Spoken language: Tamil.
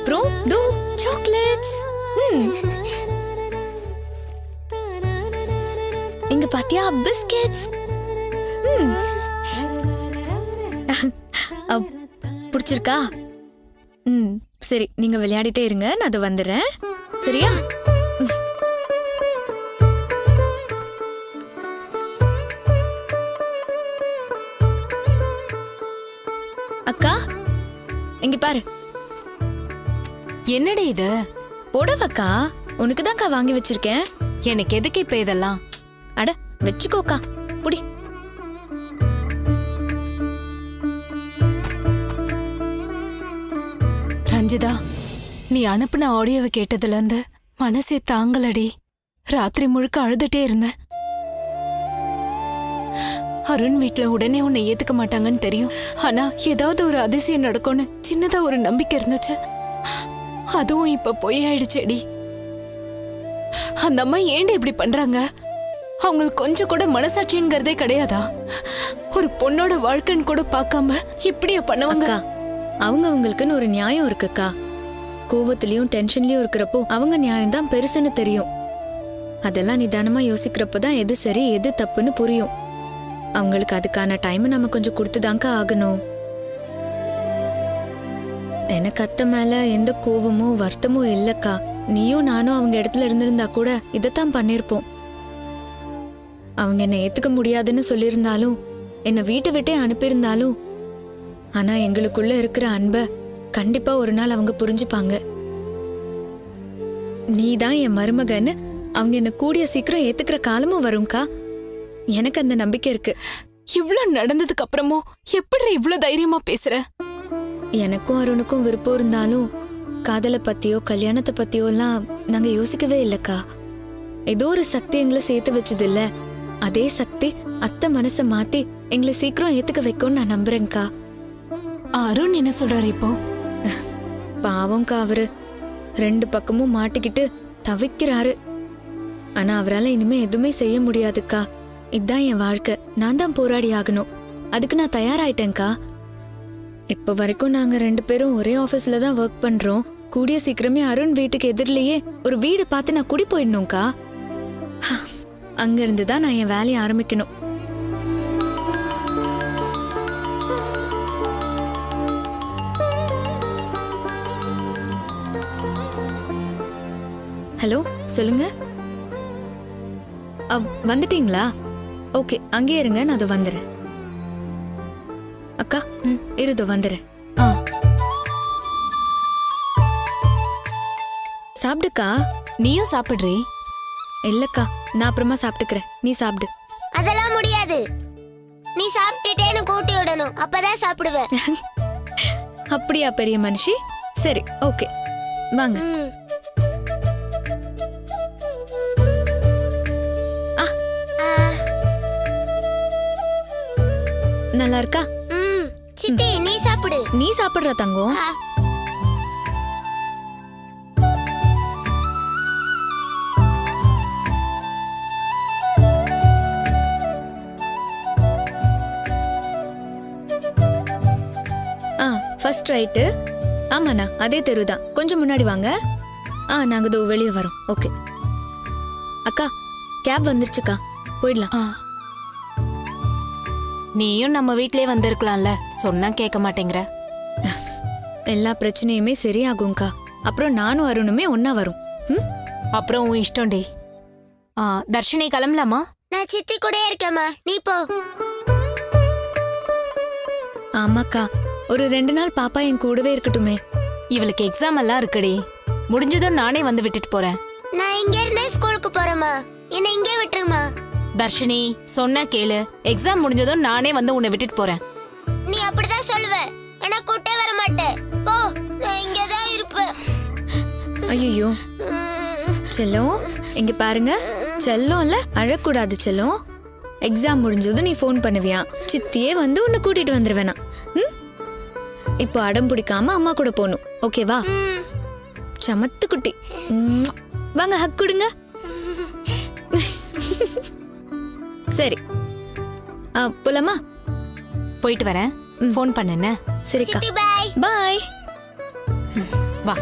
அப்புறம் தோ சாக்லேட்ஸ். இங்க பாத்தியா பிஸ்கெட்ஸ். பிடிச்சிருக்கா? சரி, நீங்க விளையாடிட்டே இருங்க, நான் அது வந்துடுறேன். சரியா? அக்கா இங்க பாரு. என்னடி இது? புடவைக்கா, உனக்கு தான்க்கா வாங்கி வச்சிருக்கேன். எனக்கு எதுக்கு இப்ப இதெல்லாம்? அட வச்சுக்கோக்கா, புடி. ரஞ்சிதா, நீ அனுப்புன ஆடியோவை கேட்டதுல இருந்து மனசே தாங்கலடி. ராத்திரி முழுக்க அழுதுட்டே இருந்தேன். அருண் வீட்ல உடனே உன்னை ஏத்துக்க மாட்டாங்கன்னு தெரியும். ஆனா ஏதாவது ஒரு அதிசயம் நடக்கும்னு சின்னதா ஒரு நம்பிக்கை இருந்துச்சு. அதுவும் இப்ப பொய் ஆயிடுச்சேடி. அந்த அம்மா ஏண்டி இப்படி பண்றாங்க? அவங்களுக்கு கொஞ்சம் கூட மனசாட்சிங்கிறதே கிடையாதா? ஒரு பொண்ணோட வாழ்க்கைன்னு கூட பார்க்காம இப்படியா பண்ணுவாங்க? அவங்களுக்குன்னு ஒரு நியாயம் இருக்குக்கா. கோவத்திலயும் டென்ஷன்லயும் இருக்கிறப்போ அவங்க நியாயம் தான் பெருசுன்னு தெரியும். அதெல்லாம் நிதானமா யோசிக்கிறப்பதான் எது சரி எது தப்புன்னு புரியும். அவங்களுக்கு அதுக்கான டைம் நம்ம கொஞ்சம் கொடுத்துதாங்க ஆகணும். எனக்கு அத்தை மேல எந்த கோவமோ வருத்தமோ இல்லக்கா. நீயும் நானும் அவங்க இடத்துல இருந்திருந்தா கூட இதைத்தான் பண்ணிருப்போம். அவங்க என்னை ஏத்துக்க முடியாதுன்னு சொல்லியிருந்தாலும், என்னை வீட்டை விட்டே அனுப்பியிருந்தாலும், ஆனா எங்களுக்குள்ள இருக்கிற அன்பை கண்டிப்பா ஒரு நாள் அவங்க புரிஞ்சுப்பாங்க. நீதான் என் மருமகன்னு அவங்க என்ன கூடிய சீக்கிரம் ஏத்துக்கிற காலமும் வரும்க்கா. எனக்கு அந்த நம்பிக்கை இருக்கு. இவ்வளவு நடந்ததுக்கு அப்புறமும் எப்படி இவ்வளவு தைரியமா பேசுற? எனக்கும் அருணுக்கும் விருப்பம் இருந்தாலும் காதலை பத்தியோ கல்யாணத்தை பத்தியோ எல்லாம் நாங்க யோசிக்கவே இல்லக்கா. ஏதோ ஒரு சக்தி எங்களை சேர்த்து வச்சது இல்ல, அதே சக்தி அத்தை மனசை மாத்தி எங்களை சீக்கிரம் ஏத்துக்க வைக்கும்னு நான் நம்புறேன்க்கா. அருண் என்ன சொல்றாரு இப்போ? பாவம்க்கா, அவரு 2 பக்கமும் மாட்டிக்கிட்டு தவிக்கிறாரு. ஆனா அவரால் இனிமே எதுவுமே செய்ய முடியாதுக்கா. இதுதான் என் வாழ்க்கை, நான் தான் போராடி ஆகணும். அதுக்கு நான் தயாராயிட்டேன்க்கா. இப்ப வரைக்கும் நாங்க 2 பேரும் ஒரே ஆபீஸ்ல தான் ஒர்க் பண்றோம். கூடிய சீக்கிரமே அருண் வீட்டுக்கு எதிரிலேயே ஒரு வீடு பார்த்து நான் குடி போயிடணும்க்கா. அங்க இருந்து தான் நான் என் வேலையை ஆரம்பிக்கணும். ஹலோ, சொல்லுங்க. வந்துட்டீங்களா? ஓகே, அங்கே இருங்க, நான் அதை வந்துடுறேன். அக்கா இருதோ வந்துடுறேன். சாப்பிடுக்கா. நீயும் சாப்பிடுறீ? இல்லக்கா, நான் அப்புறமா சாப்பிட்டுக்கிறேன், நீ சாப்பிடு. அதெல்லாம் முடியாது. நீ சாப்பிட்டுட்டேன்னு கூட்டி விடணும், அப்பதான் சாப்பிடுவேன். அப்படியா பெரிய மனுஷி? சரி, ஓகே, வாங்க. நல்லா இருக்கா? சித்தி நீ சாப்பிடு. நீ சாப்பிடுற தங்கம். First right. ஆமாண்ணா, அதே தெருதான், கொஞ்சம் முன்னாடி வாங்க. நாங்க இதோ வெளியே வரோம். ஓகே அக்கா, கேப் வந்துருச்சுக்கா, போயிடலாம். நீயும் நம்ம வீட்லயே வந்திருக்கலாம்ல, சொன்னா கேட்க மாட்டேங்கிற. எல்லா பிரச்சனையுமே சரியாகும்க்கா. அப்புறம் நானும் அருணுமே ஒன்னா வரும். அப்புறம் உன் இஷ்டம் டி. தர்ஷினி கிளம்பலாமா? நான் சித்தி கூட இருக்கேம்மா, நீ போ. ஆமாக்கா, ஒரு 2 நாள் பாப்பா என் கூடவே இருக்கட்டுமே. இவளுக்கு எக்ஸாம் எல்லாம் இருக்குடி, முடிஞ்சதும் நானே வந்து விட்டுட்டு போறேன். நான் இங்க இருந்தே ஸ்கூலுக்கு போறேம்மா, என்ன இங்கே விட்டுருமா. தர்ஷினி சொன்னா கேளு, எக்ஸாம் முடிஞ்சதும் நானே வந்து உன்னை விட்டுட்டு போறேன். நீ அப்படிதான் சொல்லுவ, ஆனா கூட்டே வர மாட்டேன். போ, நான் இங்கதான் இருப்பேன். ஐயோ செல்லம், இங்க பாருங்க. செல்லம்ல அழக்கூடாது செல்லம். எக்ஸாம் முடிஞ்சதும் நீ ஃபோன் பண்ணுவியா, சித்தியே வந்து உன்னை கூட்டிட்டு வந்துருவேனா? இப்போ அடம் பிடிக்காம அம்மா கூட போகணும், ஓகேவா? சமத்து குட்டி, வாங்க ஹக் கொடுங்க. சரி, போலாமா? போயிட்டு வரேன், ஃபோன் பண்ணுன. சரிக்கா, பாய். பாய். வா